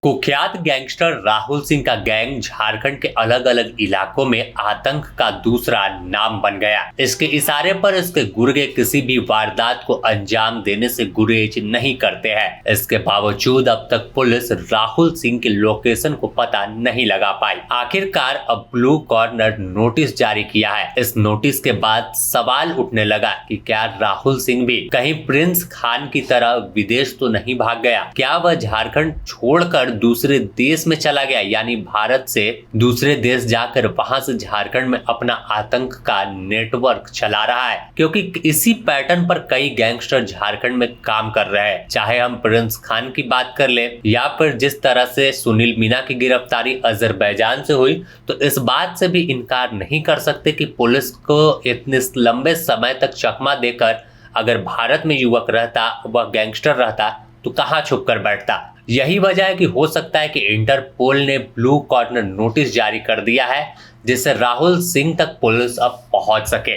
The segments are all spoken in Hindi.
कुख्यात गैंगस्टर राहुल सिंह का गैंग झारखंड के अलग अलग इलाकों में आतंक का दूसरा नाम बन गया। इसके इशारे पर इसके गुर्गे किसी भी वारदात को अंजाम देने से गुरेज नहीं करते हैं। इसके बावजूद अब तक पुलिस राहुल सिंह के लोकेशन को पता नहीं लगा पाई। आखिरकार अब ब्लू कॉर्नर नोटिस जारी किया है। इस नोटिस के बाद सवाल उठने लगा कि क्या राहुल सिंह भी कहीं प्रिंस खान की तरह विदेश तो नहीं भाग गया? क्या वह झारखंड छोड़कर दूसरे देश में चला गया, यानी भारत से दूसरे देश जाकर वहां से झारखंड में अपना आतंक का नेटवर्क चला रहा है? क्योंकि इसी पैटर्न पर कई गैंगस्टर झारखंड में काम कर रहे हैं। चाहे हम प्रिंस खान की बात कर ले या फिर जिस तरह से सुनील मीना की गिरफ्तारी अजरबैजान से हुई, तो इस बात से भी इनकार नहीं कर सकते कि पुलिस को इतने लंबे समय तक चकमा देकर अगर भारत में युवक रहता, वह गैंगस्टर रहता, तो कहां छुप कर बैठता। यही वजह है कि हो सकता है कि इंटरपोल ने ब्लू कॉर्नर नोटिस जारी कर दिया है, जिससे राहुल सिंह तक पुलिस अब पहुंच सके।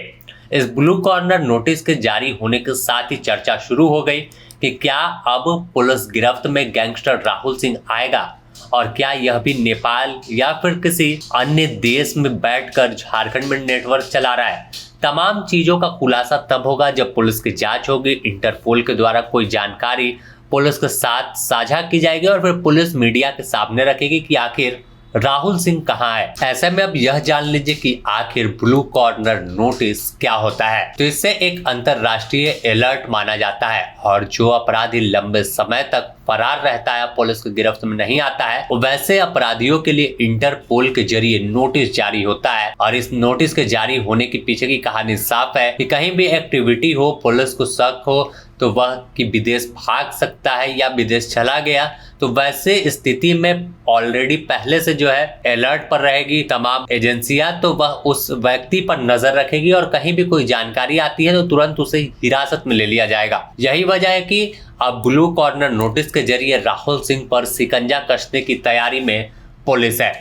इस ब्लू कॉर्नर नोटिस के जारी होने के साथ ही चर्चा शुरू हो गई कि क्या अब पुलिस गिरफ्त में गैंगस्टर राहुल सिंह आएगा, और क्या यह भी नेपाल या फिर किसी अन्य देश में बैठकर झारखंड में नेटवर्क चला रहा है। तमाम चीजों का खुलासा तब होगा जब पुलिस की जांच होगी, इंटरपोल के द्वारा कोई जानकारी पुलिस के साथ साझा की जाएगी और फिर पुलिस मीडिया के सामने रखेगी कि आखिर राहुल सिंह कहां है। ऐसे में अब यह जान लीजिए कि आखिर ब्लू कॉर्नर नोटिस क्या होता है। तो इससे एक अंतरराष्ट्रीय अलर्ट माना जाता है, और जो अपराधी लंबे समय तक फरार रहता है, पुलिस की गिरफ्त में नहीं आता है, वैसे अपराधियों के लिए इंटरपोल के जरिए नोटिस जारी होता है। और इस नोटिस के जारी होने के पीछे की कहानी साफ है कि कहीं भी एक्टिविटी हो, पुलिस को शक हो तो वह कि विदेश भाग सकता है या विदेश चला गया, तो वैसे स्थिति में ऑलरेडी पहले से जो है अलर्ट पर रहेगी तमाम एजेंसियां, तो वह उस व्यक्ति पर नजर रखेगी और कहीं भी कोई जानकारी आती है तो तुरंत उसे हिरासत में ले लिया जाएगा। यही वजह है कि अब ब्लू कॉर्नर नोटिस के जरिए राहुल सिंह पर शिकंजा कसने की तैयारी में पुलिस है।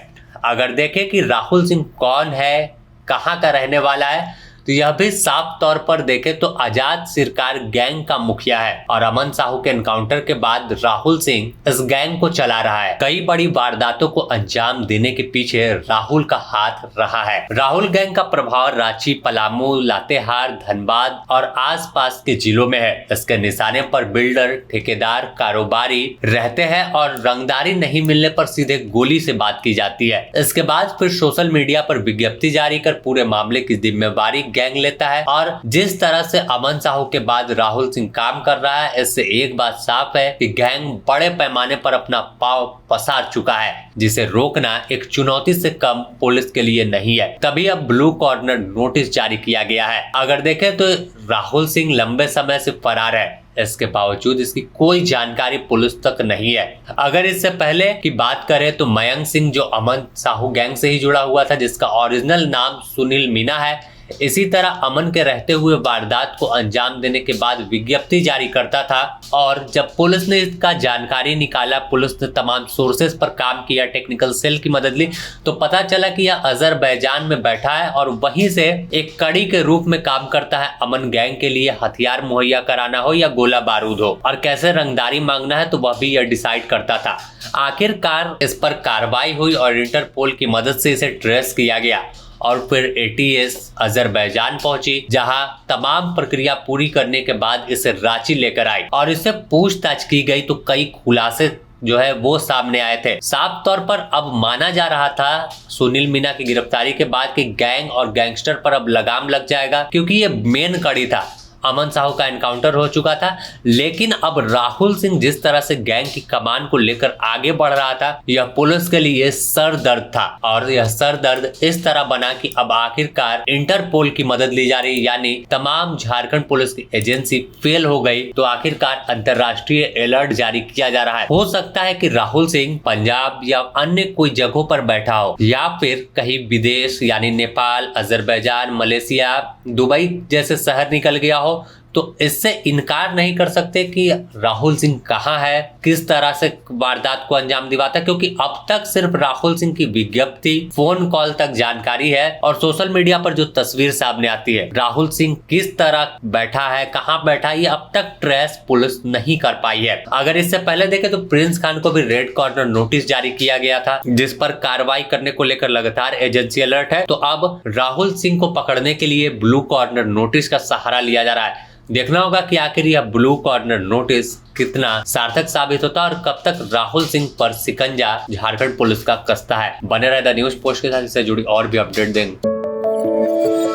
अगर देखें कि राहुल सिंह कौन है, कहाँ का रहने वाला है, तो यह भी साफ तौर पर देखें तो आजाद सिरकार गैंग का मुखिया है, और अमन साहू के एनकाउंटर के बाद राहुल सिंह इस गैंग को चला रहा है। कई बड़ी वारदातों को अंजाम देने के पीछे राहुल का हाथ रहा है। राहुल गैंग का प्रभाव रांची, पलामू, लातेहार, धनबाद और आसपास के जिलों में है। इसके निशाने पर बिल्डर, ठेकेदार, कारोबारी रहते हैं और रंगदारी नहीं मिलने पर सीधे गोली से बात की जाती है। इसके बाद फिर सोशल मीडिया पर विज्ञप्ति जारी कर पूरे मामले की जिम्मेवारी गैंग लेता है। और जिस तरह से अमन साहू के बाद राहुल सिंह काम कर रहा है, इससे एक बात साफ है कि गैंग बड़े पैमाने पर अपना पांव पसार चुका है, जिसे रोकना एक चुनौती से कम पुलिस के लिए नहीं है। तभी अब ब्लू कॉर्नर नोटिस जारी किया गया है। अगर देखें तो राहुल सिंह लंबे समय से फरार है, इसके बावजूद इसकी कोई जानकारी पुलिस तक नहीं है। अगर इससे पहले की बात करें तो मयंक सिंह, जो अमन साहू गैंग से ही जुड़ा हुआ था, जिसका ओरिजिनल नाम सुनील मीना है, इसी तरह अमन के रहते हुए वारदात को अंजाम देने के बाद विज्ञप्ति जारी करता था। और जब पुलिस ने इसका जानकारी निकाला, पुलिस ने तमाम सोर्सेस पर काम किया, टेक्निकल सेल की मदद ली, तो पता चला कि यह अजरबैजान में बैठा है और वहीं से एक कड़ी के रूप में काम करता है। अमन गैंग के लिए हथियार मुहैया कराना हो या गोला बारूद हो, और कैसे रंगदारी मांगना है, तो वह भी यह डिसाइड करता था। आखिरकार इस पर कार्रवाई हुई और इंटरपोल की मदद से इसे ट्रेस किया गया, और फिर एटीएस अजरबैजान पहुंची, जहां तमाम प्रक्रिया पूरी करने के बाद इसे रांची लेकर आई और इससे पूछताछ की गई, तो कई खुलासे जो है वो सामने आए थे। साफ तौर पर अब माना जा रहा था सुनील मीना की गिरफ्तारी के बाद कि गैंग और गैंगस्टर पर अब लगाम लग जाएगा, क्योंकि ये मेन कड़ी था। अमन साहू का एनकाउंटर हो चुका था, लेकिन अब राहुल सिंह जिस तरह से गैंग की कमान को लेकर आगे बढ़ रहा था, यह पुलिस के लिए सर दर्द था। और यह सर दर्द इस तरह बना कि अब आखिरकार इंटरपोल की मदद ली जा रही, यानी तमाम झारखंड पुलिस की एजेंसी फेल हो गई, तो आखिरकार अंतरराष्ट्रीय अलर्ट जारी किया जा रहा है। हो सकता है कि राहुल सिंह पंजाब या अन्य कोई जगहों पर बैठा हो, या फिर कहीं विदेश यानी नेपाल, अजरबैजान, मलेशिया, दुबई जैसे शहर निकल गया हो, तो इससे इनकार नहीं कर सकते कि राहुल सिंह कहाँ है, किस तरह से वारदात को अंजाम दिलाता है, क्योंकि अब तक सिर्फ राहुल सिंह की विज्ञप्ति, फोन कॉल तक जानकारी है और सोशल मीडिया पर जो तस्वीर सामने आती है राहुल सिंह किस तरह बैठा है, कहाँ बैठा है, ये अब तक ट्रेस पुलिस नहीं कर पाई है। अगर इससे पहले देखें तो प्रिंस खान को भी रेड कॉर्नर नोटिस जारी किया गया था, जिस पर कार्रवाई करने को लेकर लगातार एजेंसी अलर्ट है। तो अब राहुल सिंह को पकड़ने के लिए ब्लू कॉर्नर नोटिस का सहारा लिया जा रहा है। देखना होगा कि आखिर यह ब्लू कॉर्नर नोटिस कितना सार्थक साबित होता है और कब तक राहुल सिंह पर शिकंजा झारखंड पुलिस का कसता है। बने रहे द न्यूज पोस्ट के साथ, इससे जुड़ी और भी अपडेट देंगे।